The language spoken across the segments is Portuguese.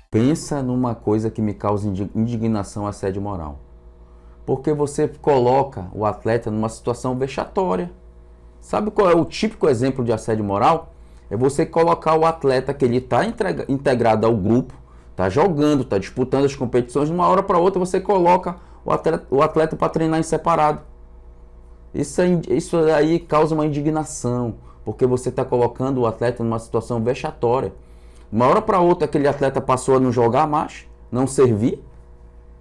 Pensa numa coisa que me causa indignação, assédio moral. Porque você coloca o atleta numa situação vexatória. Sabe qual é o típico exemplo de assédio moral? É você colocar o atleta que ele está integrado ao grupo, está jogando, está disputando as competições, de uma hora para outra você coloca o atleta para treinar em separado. Isso aí causa uma indignação, porque você está colocando o atleta numa situação vexatória. De uma hora para outra aquele atleta passou a não jogar mais, não servir.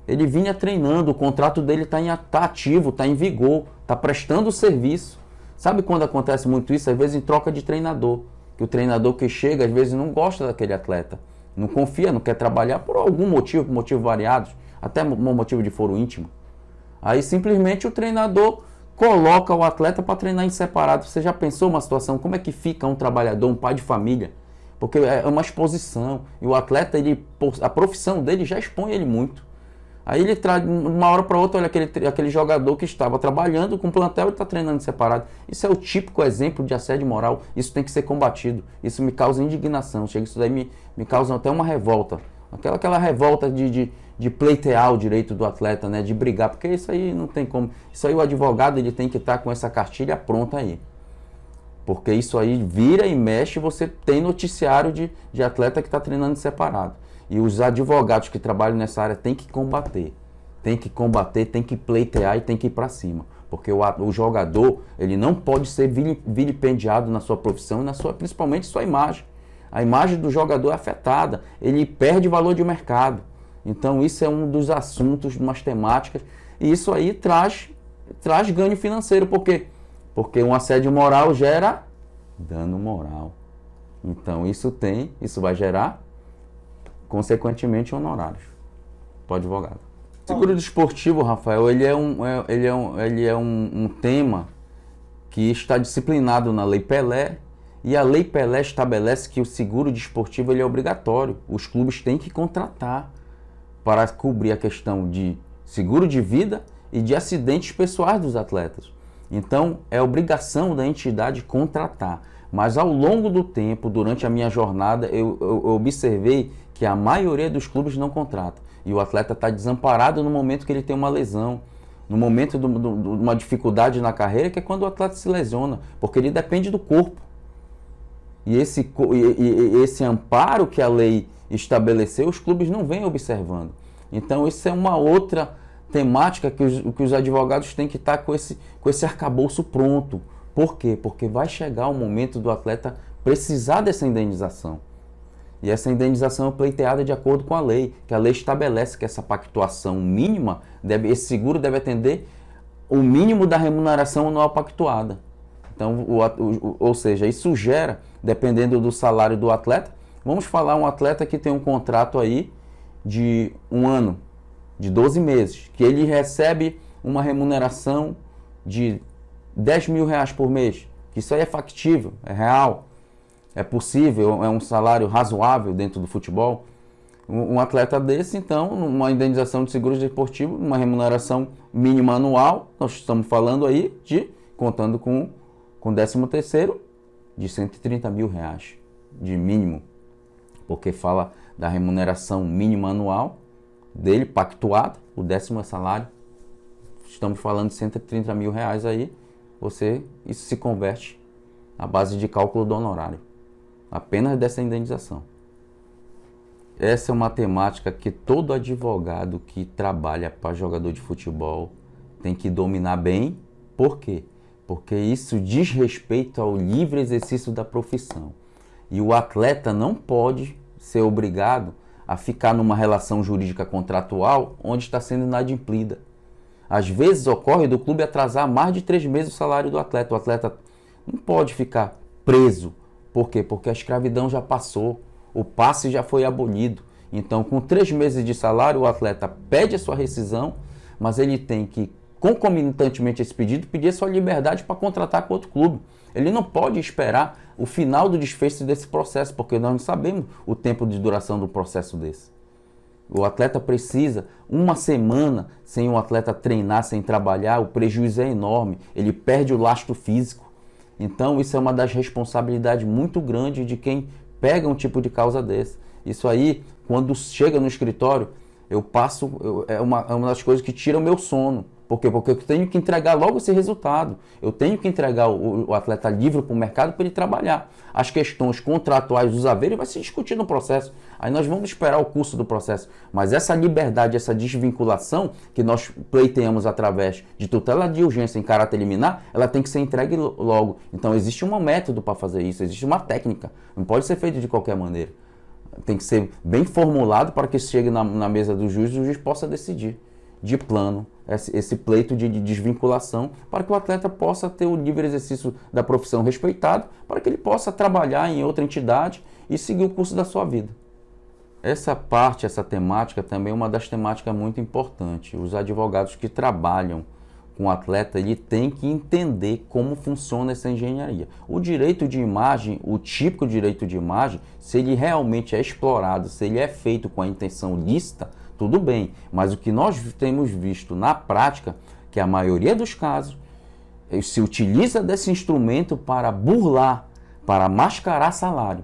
Ele vinha treinando, o contrato dele está ativo, está em vigor, está prestando serviço. Sabe quando acontece muito isso? Às vezes em troca de treinador. Que o treinador que chega, às vezes não gosta daquele atleta. Não confia, não quer trabalhar por algum motivo, por motivos variados. Até por motivo de foro íntimo. Aí simplesmente o treinador coloca o atleta para treinar em separado. Você já pensou uma situação, como é que fica um trabalhador, um pai de família? Porque é uma exposição. E o atleta, a profissão dele já expõe ele muito. Aí ele traz, de uma hora para outra, olha aquele jogador que estava trabalhando com o plantel e está treinando separado. Isso é o típico exemplo de assédio moral. Isso tem que ser combatido. Isso me causa indignação. Isso daí me causa até uma revolta. Aquela revolta de pleitear o direito do atleta, né? De brigar. Porque isso aí não tem como. Isso aí o advogado ele tem que estar com essa cartilha pronta aí. Porque isso aí vira e mexe, você tem noticiário de atleta que está treinando separado. E os advogados que trabalham nessa área têm que combater. Tem que combater, tem que pleitear e tem que ir para cima. Porque o jogador, ele não pode ser vilipendiado na sua profissão e principalmente sua imagem. A imagem do jogador é afetada, ele perde valor de mercado. Então isso é um dos assuntos, umas temáticas, e isso aí traz ganho financeiro. Por quê? Porque um assédio moral gera dano moral. Então isso vai gerar, consequentemente, honorários para o advogado. Seguro desportivo, Rafael, ele é um tema que está disciplinado na Lei Pelé, e a Lei Pelé estabelece que o seguro desportivo ele é obrigatório. Os clubes têm que contratar para cobrir a questão de seguro de vida e de acidentes pessoais dos atletas. Então, é obrigação da entidade contratar. Mas ao longo do tempo, durante a minha jornada, eu observei que a maioria dos clubes não contrata. E o atleta está desamparado no momento que ele tem uma lesão, no momento de uma dificuldade na carreira, que é quando o atleta se lesiona, porque ele depende do corpo. E esse amparo que a lei estabeleceu, os clubes não vêm observando. Então, isso é uma outra temática que os advogados têm que estar com esse arcabouço pronto. Por quê? Porque vai chegar o momento do atleta precisar dessa indenização. E essa indenização é pleiteada de acordo com a lei, que a lei estabelece que essa pactuação mínima, esse seguro deve atender o mínimo da remuneração anual pactuada. Então, ou seja, isso gera, dependendo do salário do atleta, vamos falar um atleta que tem um contrato aí de 1 ano, de 12 meses, que ele recebe uma remuneração de R$10.000 por mês, que isso aí é factível, é real, é possível, é um salário razoável dentro do futebol. Um atleta desse, então, uma indenização de seguro desportivo, uma remuneração mínima anual, nós estamos falando aí contando com 13º, de R$130.000 de mínimo, porque fala da remuneração mínima anual dele, pactuada, o 10º salário, estamos falando de R$130.000 aí, isso se converte à base de cálculo do honorário, apenas dessa indenização. Essa é uma temática que todo advogado que trabalha para jogador de futebol tem que dominar bem. Por quê? Porque isso diz respeito ao livre exercício da profissão. E o atleta não pode ser obrigado a ficar numa relação jurídica contratual onde está sendo inadimplida. Às vezes ocorre do clube atrasar mais de 3 meses o salário do atleta. O atleta não pode ficar preso. Por quê? Porque a escravidão já passou, o passe já foi abolido. Então, com 3 meses de salário, o atleta pede a sua rescisão, mas ele tem que, concomitantemente a esse pedido, pedir a sua liberdade para contratar com outro clube. Ele não pode esperar o final do desfecho desse processo, porque nós não sabemos o tempo de duração do processo desse. O atleta precisa, 1 semana sem o atleta treinar, sem trabalhar, o prejuízo é enorme, ele perde o lastro físico. Então isso é uma das responsabilidades muito grandes de quem pega um tipo de causa desse. Isso aí quando chega no escritório, é uma das coisas que tira o meu sono. Por quê? Porque eu tenho que entregar logo esse resultado. Eu tenho que entregar o atleta livre para o mercado para ele trabalhar. As questões contratuais dos haveres vai se discutir no processo. Aí nós vamos esperar o curso do processo. Mas essa liberdade, essa desvinculação que nós pleiteamos através de tutela de urgência em caráter liminar, ela tem que ser entregue logo. Então existe um método para fazer isso, existe uma técnica. Não pode ser feito de qualquer maneira. Tem que ser bem formulado para que chegue na mesa do juiz e o juiz possa decidir de plano esse pleito de desvinculação, para que o atleta possa ter o livre exercício da profissão respeitado, para que ele possa trabalhar em outra entidade e seguir o curso da sua vida. Essa parte, essa temática também é uma das temáticas muito importantes. Os advogados que trabalham com o atleta, ele tem que entender como funciona essa engenharia. O direito de imagem, o típico direito de imagem, se ele realmente é explorado, se ele é feito com a intenção lícita, tudo bem, mas o que nós temos visto na prática, que a maioria dos casos se utiliza desse instrumento para burlar, para mascarar salário.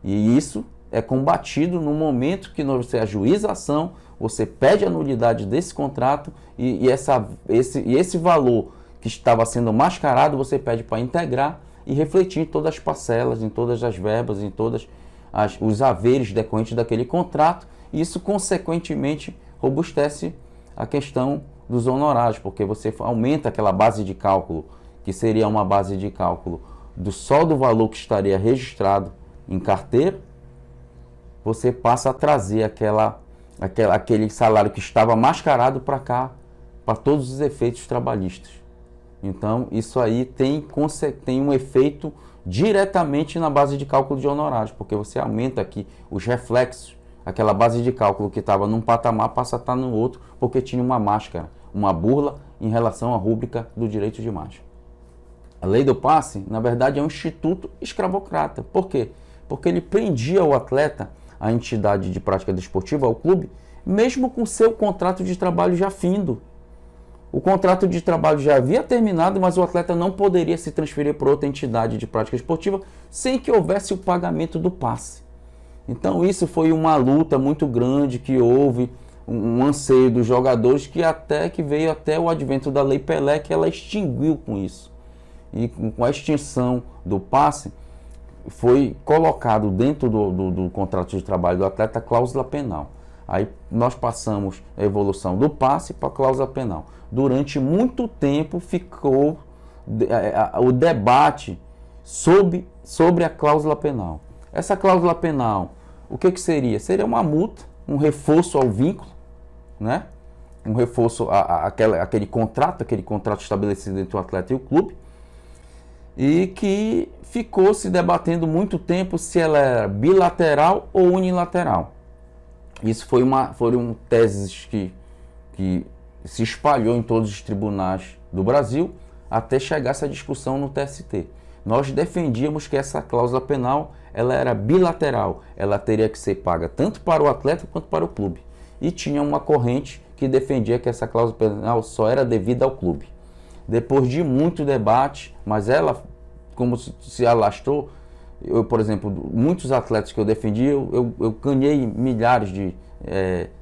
E isso é combatido no momento que você ajuiza a ação, você pede a nulidade desse contrato e esse valor que estava sendo mascarado, você pede para integrar e refletir em todas as parcelas, em todas as verbas, em todos os haveres decorrentes daquele contrato. Isso, consequentemente, robustece a questão dos honorários, porque você aumenta aquela base de cálculo, que seria uma base de cálculo só do valor que estaria registrado em carteira, você passa a trazer aquele salário que estava mascarado para cá, para todos os efeitos trabalhistas. Então, isso aí tem um efeito diretamente na base de cálculo de honorários, porque você aumenta aqui os reflexos. Aquela base de cálculo que estava num patamar passa a estar no outro, porque tinha uma máscara, uma burla em relação à rúbrica do direito de imagem. A lei do passe, na verdade, é um instituto escravocrata. Por quê? Porque ele prendia o atleta, a entidade de prática desportiva, ao clube, mesmo com seu contrato de trabalho já findo. O contrato de trabalho já havia terminado, mas o atleta não poderia se transferir para outra entidade de prática esportiva sem que houvesse o pagamento do passe. Então isso foi uma luta muito grande que houve, um anseio dos jogadores que veio até o advento da Lei Pelé, que ela extinguiu com isso. E com a extinção do passe, foi colocado dentro do contrato de trabalho do atleta a cláusula penal. Aí nós passamos a evolução do passe para a cláusula penal. Durante muito tempo ficou o debate sobre a cláusula penal. Essa cláusula penal, o que seria? Seria uma multa, um reforço ao vínculo, né? Um reforço àquele contrato estabelecido entre o atleta e o clube, e que ficou se debatendo muito tempo se ela era bilateral ou unilateral. Isso foram teses que se espalhou em todos os tribunais do Brasil até chegar essa discussão no TST. Nós defendíamos que essa cláusula penal ela era bilateral, ela teria que ser paga tanto para o atleta quanto para o clube. E tinha uma corrente que defendia que essa cláusula penal só era devida ao clube. Depois de muito debate, mas ela, como se alastrou, por exemplo, muitos atletas que eu defendi, eu ganhei milhares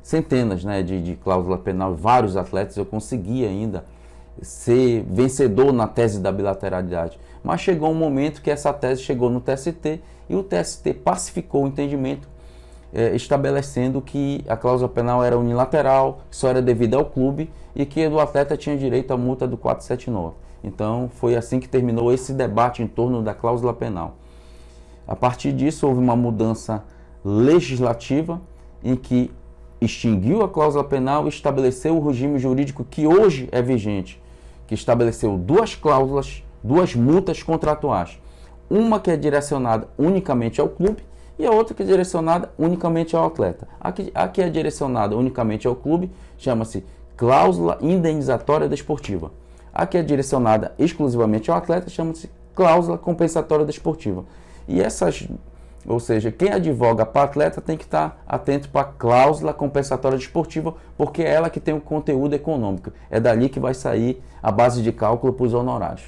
centenas, né, de cláusula penal, vários atletas, eu consegui ainda ser vencedor na tese da bilateralidade. Mas chegou um momento que essa tese chegou no TST e o TST pacificou o entendimento, estabelecendo que a cláusula penal era unilateral, que só era devida ao clube e que o atleta tinha direito à multa do 479. Então foi assim que terminou esse debate em torno da cláusula penal. A partir disso houve uma mudança legislativa em que extinguiu a cláusula penal e estabeleceu o regime jurídico que hoje é vigente, que estabeleceu duas cláusulas, duas multas contratuais. Uma que é direcionada unicamente ao clube e a outra que é direcionada unicamente ao atleta. A que é direcionada unicamente ao clube chama-se cláusula indenizatória desportiva. A que é direcionada exclusivamente ao atleta chama-se cláusula compensatória desportiva. E ou seja, quem advoga para atleta tem que estar atento para a cláusula compensatória desportiva, porque é ela que tem o conteúdo econômico. É dali que vai sair a base de cálculo para os honorários.